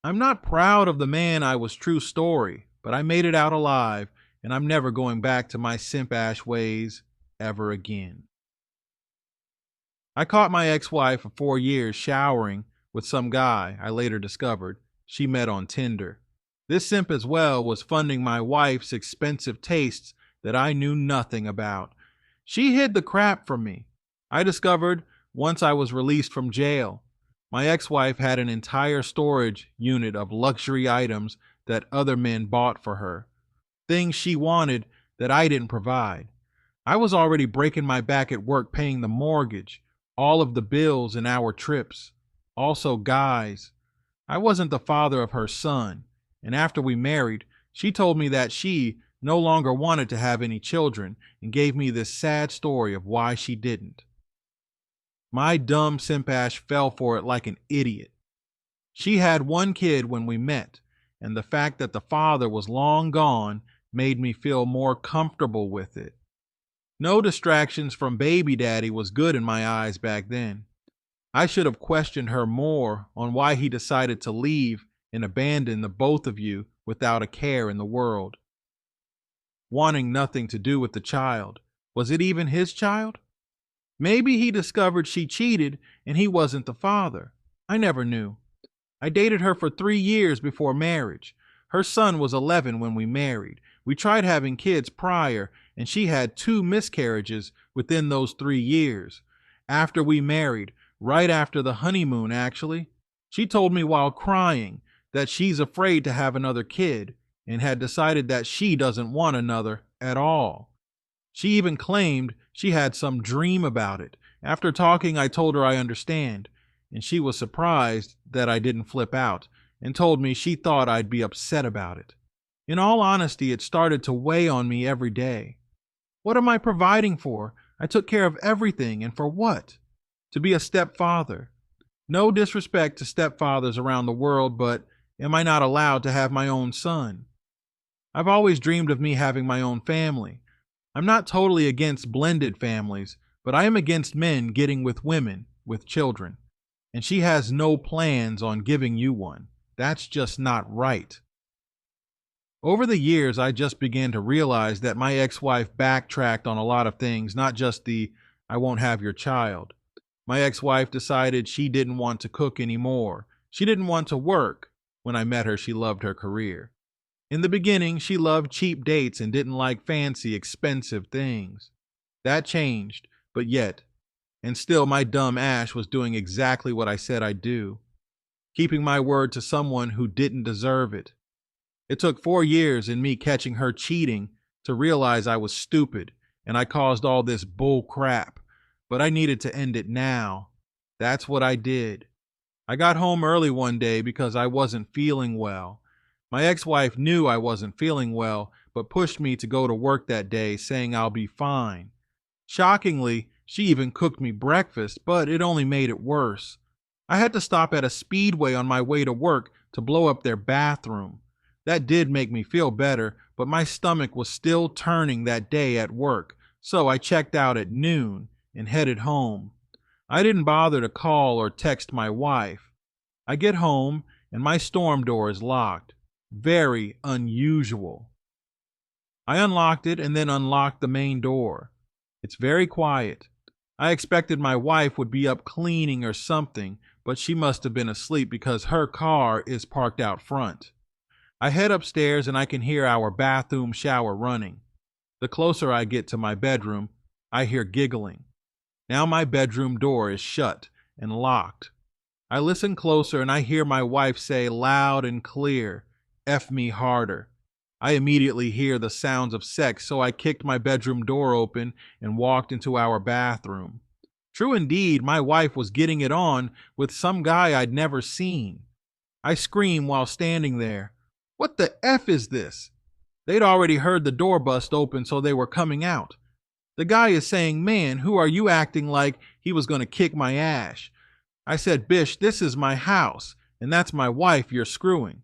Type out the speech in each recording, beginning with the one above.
I'm not proud of the man I was true story, but I made it out alive, and I'm never going back to my simp ash ways ever again. I caught my ex-wife for 4 years showering with some guy I later discovered she met on Tinder. This simp as well was funding my wife's expensive tastes that I knew nothing about. She hid the crap from me. I discovered once I was released from jail. My ex-wife had an entire storage unit of luxury items that other men bought for her. Things she wanted that I didn't provide. I was already breaking my back at work paying the mortgage, all of the bills and our trips. Also, guys. I wasn't the father of her son, and after we married, she told me that she no longer wanted to have any children and gave me this sad story of why she didn't. My dumb Simpash fell for it like an idiot. She had one kid when we met, and the fact that the father was long gone made me feel more comfortable with it. No distractions from baby daddy was good in my eyes back then. I should have questioned her more on why he decided to leave and abandon the both of you without a care in the world. Wanting nothing to do with the child. Was it even his child? Maybe he discovered she cheated and he wasn't the father. I never knew. I dated her for 3 years before marriage. Her son was 11 when we married. We tried having kids prior, and she had 2 miscarriages within those 3 years. After we married, right after the honeymoon actually, she told me while crying that she's afraid to have another kid and had decided that she doesn't want another at all. She even claimed she had some dream about it. After talking, I told her I understand, and she was surprised that I didn't flip out and told me she thought I'd be upset about it. In all honesty, it started to weigh on me every day. What am I providing for? I took care of everything, and for what? To be a stepfather. No disrespect to stepfathers around the world, but am I not allowed to have my own son? I've always dreamed of me having my own family. I'm not totally against blended families, but I am against men getting with women with children. And she has no plans on giving you one. That's just not right. Over the years, I just began to realize that my ex-wife backtracked on a lot of things, not just the I won't have your child. My ex-wife decided she didn't want to cook anymore. She didn't want to work. When I met her, she loved her career. In the beginning, she loved cheap dates and didn't like fancy, expensive things. That changed, but yet, and still my dumb Ash was doing exactly what I said I'd do, keeping my word to someone who didn't deserve it. It took 4 years in me catching her cheating to realize I was stupid and I caused all this bull crap, but I needed to end it now. That's what I did. I got home early one day because I wasn't feeling well. My ex-wife knew I wasn't feeling well, but pushed me to go to work that day, saying I'll be fine. Shockingly, she even cooked me breakfast, but it only made it worse. I had to stop at a Speedway on my way to work to blow up their bathroom. That did make me feel better, but my stomach was still turning that day at work, so I checked out at noon and headed home. I didn't bother to call or text my wife. I get home and my storm door is locked. Very unusual. I unlocked it and then unlocked the main door. It's very quiet. I expected my wife would be up cleaning or something, but she must have been asleep because her car is parked out front. I head upstairs and I can hear our bathroom shower running. The closer I get to my bedroom, I hear giggling. Now my bedroom door is shut and locked. I listen closer and I hear my wife say loud and clear, "F me harder." I immediately hear the sounds of sex, so I kicked my bedroom door open and walked into our bathroom. True indeed, my wife was getting it on with some guy I'd never seen. I scream while standing there. What the F is this? They'd already heard the door bust open, so they were coming out. The guy is saying, "Man, who are you acting like?" He was going to kick my ass. I said, "Bish, this is my house, and that's my wife you're screwing."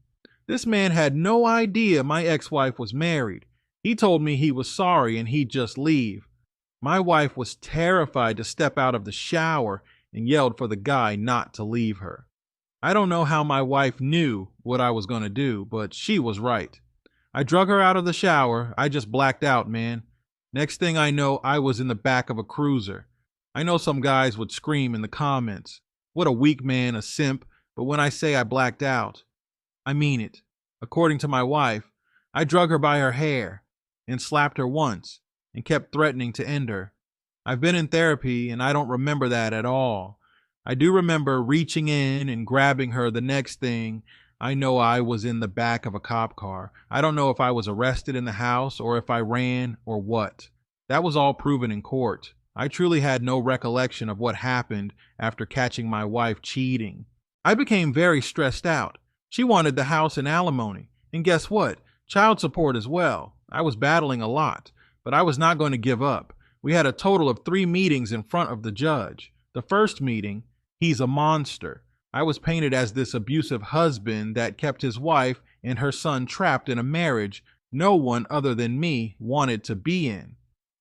This man had no idea my ex-wife was married. He told me he was sorry and he'd just leave. My wife was terrified to step out of the shower and yelled for the guy not to leave her. I don't know how my wife knew what I was going to do, but she was right. I drug her out of the shower. I just blacked out, man. Next thing I know, I was in the back of a cruiser. I know some guys would scream in the comments, "What a weak man, a simp," but when I say I blacked out, I mean it. According to my wife, I drug her by her hair and slapped her once and kept threatening to end her. I've been in therapy and I don't remember that at all. I do remember reaching in and grabbing her. The next thing I know, I was in the back of a cop car. I don't know if I was arrested in the house or if I ran or what. That was all proven in court. I truly had no recollection of what happened after catching my wife cheating. I became very stressed out. She wanted the house and alimony. And guess what? Child support as well. I was battling a lot, but I was not going to give up. We had a total of 3 meetings in front of the judge. The first meeting, he's a monster. I was painted as this abusive husband that kept his wife and her son trapped in a marriage no one other than me wanted to be in.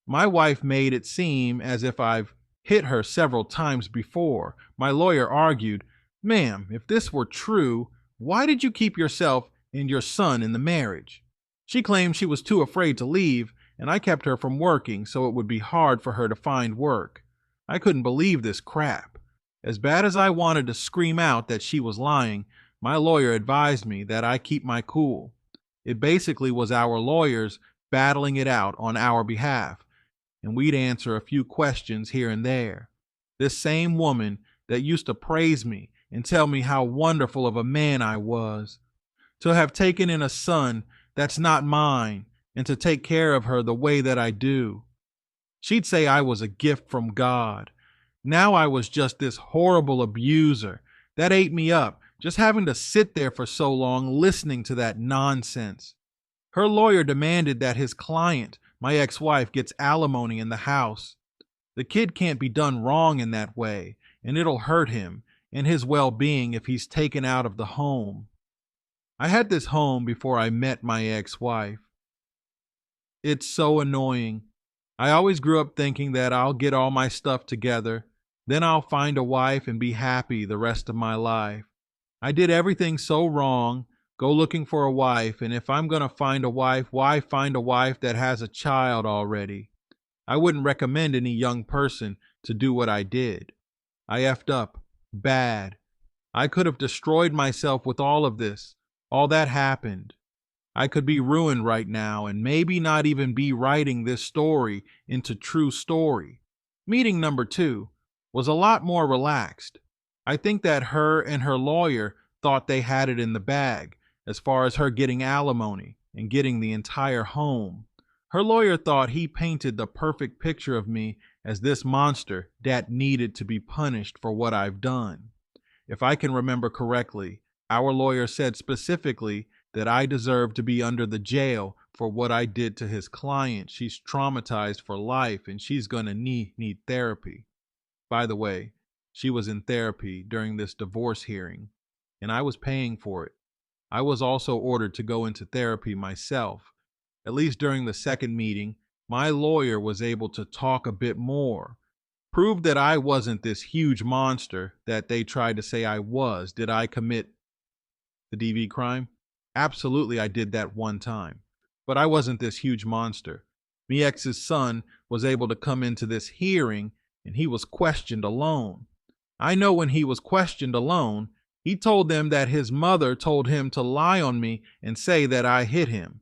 My wife made it seem as if I've hit her several times before. My lawyer argued, "Ma'am, if this were true, why did you keep yourself and your son in the marriage?" She claimed she was too afraid to leave, and I kept her from working so it would be hard for her to find work. I couldn't believe this crap. As bad as I wanted to scream out that she was lying, my lawyer advised me that I keep my cool. It basically was our lawyers battling it out on our behalf, and we'd answer a few questions here and there. This same woman that used to praise me and tell me how wonderful of a man I was, to have taken in a son that's not mine and to take care of her the way that I do. She'd say I was a gift from God. Now I was just this horrible abuser. That ate me up, just having to sit there for so long listening to that nonsense. Her lawyer demanded that his client, my ex-wife, gets alimony in the house. The kid can't be done wrong in that way, and it'll hurt him and his well-being if he's taken out of the home. I had this home before I met my ex-wife. It's so annoying. I always grew up thinking that I'll get all my stuff together, then I'll find a wife and be happy the rest of my life. I did everything so wrong, go looking for a wife, and if I'm going to find a wife, why find a wife that has a child already? I wouldn't recommend any young person to do what I did. I effed up. Bad. I could have destroyed myself with all of this. All that happened. I could be ruined right now and maybe not even be writing this story into true story. Meeting number 2 was a lot more relaxed. I think that her and her lawyer thought they had it in the bag as far as her getting alimony and getting the entire home. Her lawyer thought he painted the perfect picture of me as this monster that needed to be punished for what I've done. If I can remember correctly, our lawyer said specifically that I deserve to be under the jail for what I did to his client. She's traumatized for life and she's gonna need therapy. By the way, she was in therapy during this divorce hearing, and I was paying for it. I was also ordered to go into therapy myself. At least during the second meeting, my lawyer was able to talk a bit more. Prove that I wasn't this huge monster that they tried to say I was. Did I commit the DV crime? Absolutely, I did that one time. But I wasn't this huge monster. Me ex's son was able to come into this hearing and he was questioned alone. I know when he was questioned alone, he told them that his mother told him to lie on me and say that I hit him.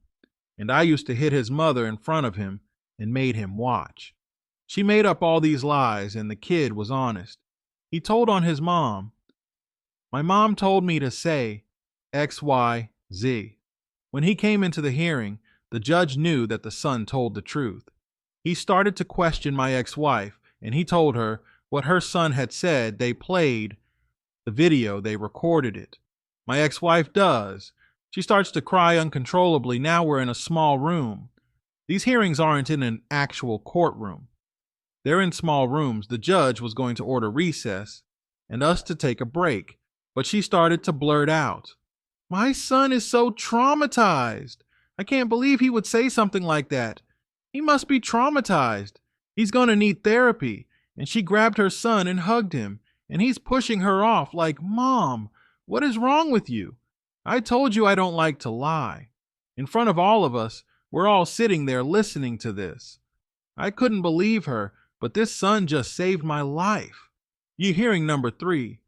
And I used to hit his mother in front of him and made him watch. She made up all these lies and the kid was honest. He told on his mom. My mom told me to say XYZ. When he came into the hearing, the judge knew that the son told the truth. He started to question my ex-wife and he told her what her son had said. They played the video, they recorded it. My ex-wife does. She starts to cry uncontrollably. Now we're in a small room. These hearings aren't in an actual courtroom. They're in small rooms. The judge was going to order recess and us to take a break, but she started to blurt out, "My son is so traumatized. I can't believe he would say something like that. He must be traumatized. He's going to need therapy." And she grabbed her son and hugged him, and he's pushing her off like, "Mom, What is wrong with you? I told you I don't like to lie. In front of all of us, we're all sitting there listening to this. I couldn't believe her, but this son just saved my life. You hearing number three?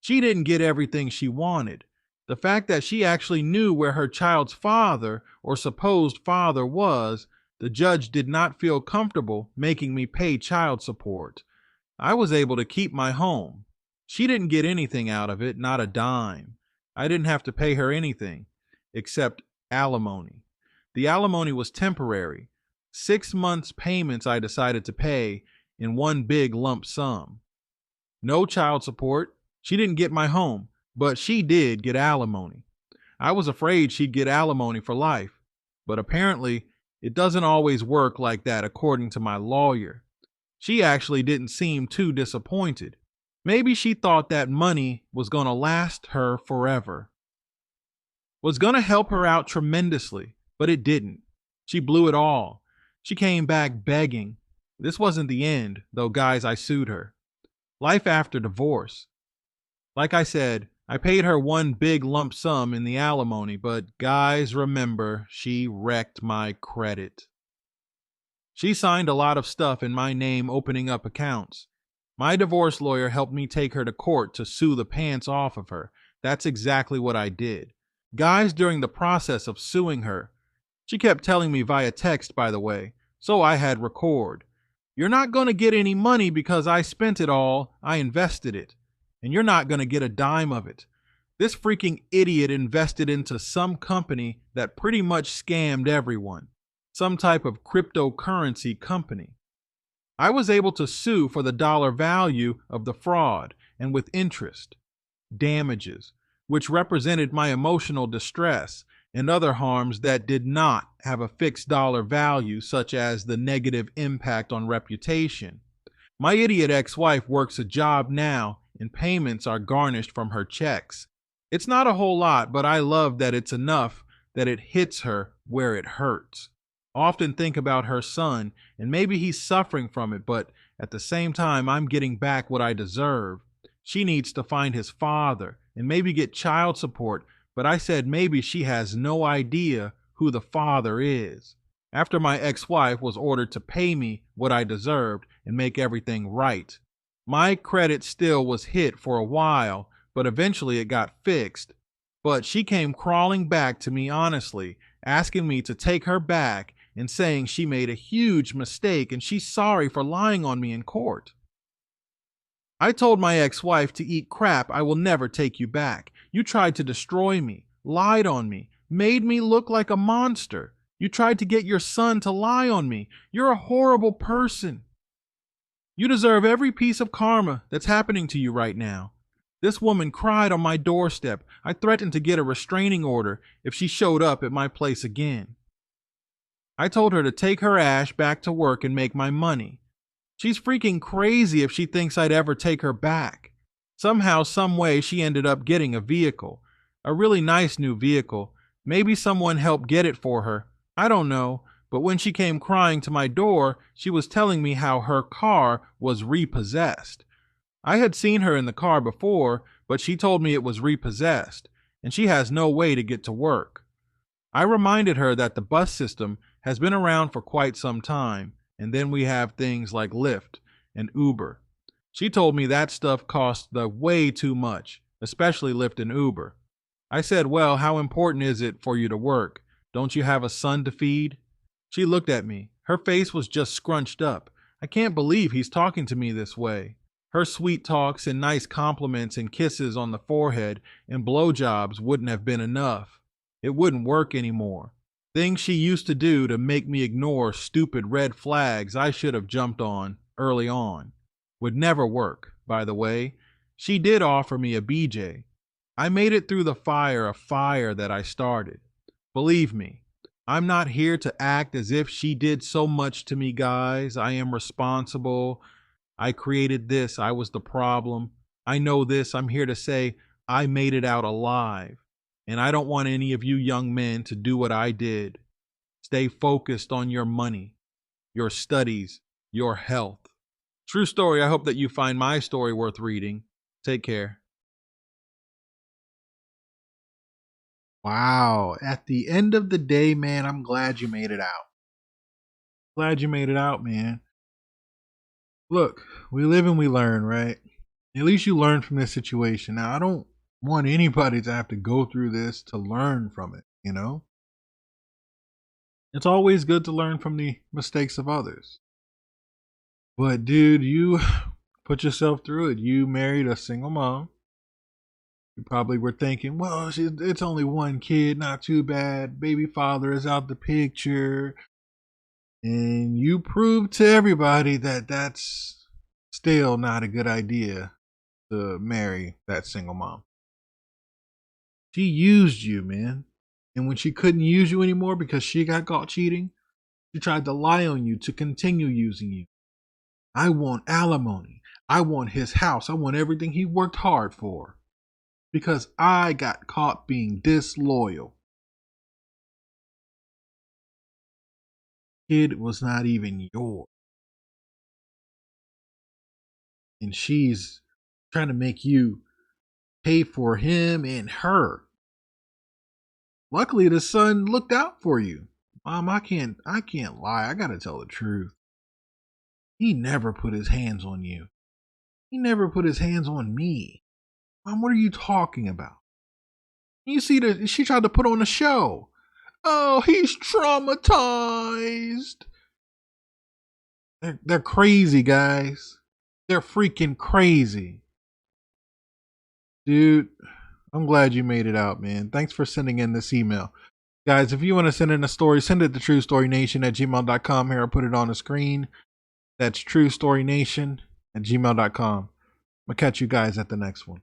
She didn't get everything she wanted. The fact that she actually knew where her child's father or supposed father was, the judge did not feel comfortable making me pay child support. I was able to keep my home. She didn't get anything out of it, not a dime. I didn't have to pay her anything except alimony. The alimony was temporary. 6 months' payments I decided to pay in one big lump sum. No child support. She didn't get my home, but she did get alimony. I was afraid she'd get alimony for life, but apparently it doesn't always work like that according to my lawyer. She actually didn't seem too disappointed. Maybe she thought that money was going to last her forever. Was going to help her out tremendously, but it didn't. She blew it all. She came back begging. This wasn't the end, though, guys, I sued her. Life after divorce. Like I said, I paid her one big lump sum in the alimony, but guys, remember, she wrecked my credit. She signed a lot of stuff in my name opening up accounts. My divorce lawyer helped me take her to court to sue the pants off of her. That's exactly what I did. Guys, during the process of suing her, she kept telling me via text, by the way, so I had record. You're not going to get any money because I spent it all. I invested it. And you're not going to get a dime of it. This freaking idiot invested into some company that pretty much scammed everyone. Some type of cryptocurrency company. I was able to sue for the dollar value of the fraud and with interest, damages, which represented my emotional distress and other harms that did not have a fixed dollar value, such as the negative impact on reputation. My idiot ex-wife works a job now and payments are garnished from her checks. It's not a whole lot, but I love that it's enough that it hits her where it hurts. Often think about her son, and maybe he's suffering from it, but at the same time, I'm getting back what I deserve. She needs to find his father and maybe get child support, but I said maybe she has no idea who the father is. After my ex-wife was ordered to pay me what I deserved and make everything right. My credit still was hit for a while, but eventually it got fixed. But she came crawling back to me honestly, asking me to take her back and saying she made a huge mistake and she's sorry for lying on me in court. I told my ex-wife to eat crap. I will never take you back. You tried to destroy me, lied on me, made me look like a monster. You tried to get your son to lie on me. You're a horrible person. You deserve every piece of karma that's happening to you right now. This woman cried on my doorstep. I threatened to get a restraining order if she showed up at my place again. I told her to take her ass back to work and make my money. She's freaking crazy if she thinks I'd ever take her back. Somehow, some way, she ended up getting a vehicle. A really nice new vehicle. Maybe someone helped get it for her. I don't know. But when she came crying to my door, she was telling me how her car was repossessed. I had seen her in the car before, but she told me it was repossessed, and she has no way to get to work. I reminded her that the bus system has been around for quite some time, and then we have things like Lyft and Uber. She told me that stuff costs way too much, especially Lyft and Uber. I said, well, how important is it for you to work? Don't you have a son to feed? She looked at me. Her face was just scrunched up. I can't believe he's talking to me this way. Her sweet talks and nice compliments and kisses on the forehead and blowjobs wouldn't have been enough. It wouldn't work anymore. Things she used to do to make me ignore stupid red flags I should have jumped on early on. Would never work, by the way. She did offer me a BJ. I made it through the fire, a fire that I started. Believe me, I'm not here to act as if she did so much to me, guys. I am responsible. I created this. I was the problem. I know this. I'm here to say I made it out alive. And I don't want any of you young men to do what I did. Stay focused on your money, your studies, your health. True story. I hope that you find my story worth reading. Take care. Wow. At the end of the day, man, I'm glad you made it out. Glad you made it out, man. Look, we live and we learn, right? At least you learned from this situation. Now, I don't want anybody to have to go through this to learn from it, you know? It's always good to learn from the mistakes of others. But, dude, you put yourself through it. You married a single mom. You probably were thinking, well, it's only one kid, not too bad. Baby father is out the picture. And you proved to everybody that that's still not a good idea to marry that single mom. She used you, man. And when she couldn't use you anymore because she got caught cheating, she tried to lie on you to continue using you. I want alimony. I want his house. I want everything he worked hard for because I got caught being disloyal. Kid was not even yours. And she's trying to make you pay for him and her. Luckily the son looked out for you. Mom, I can't lie. I gotta tell the truth. He never put his hands on you. He never put his hands on me. Mom, what are you talking about? You see that she tried to put on a show. Oh, he's traumatized. They're crazy, guys. They're freaking crazy. Dude, I'm glad you made it out, man. Thanks for sending in this email. Guys, if you want to send in a story, send it to truestorynation@gmail.com. Here, I'll put it on the screen. That's truestorynation@gmail.com. I'll catch you guys at the next one.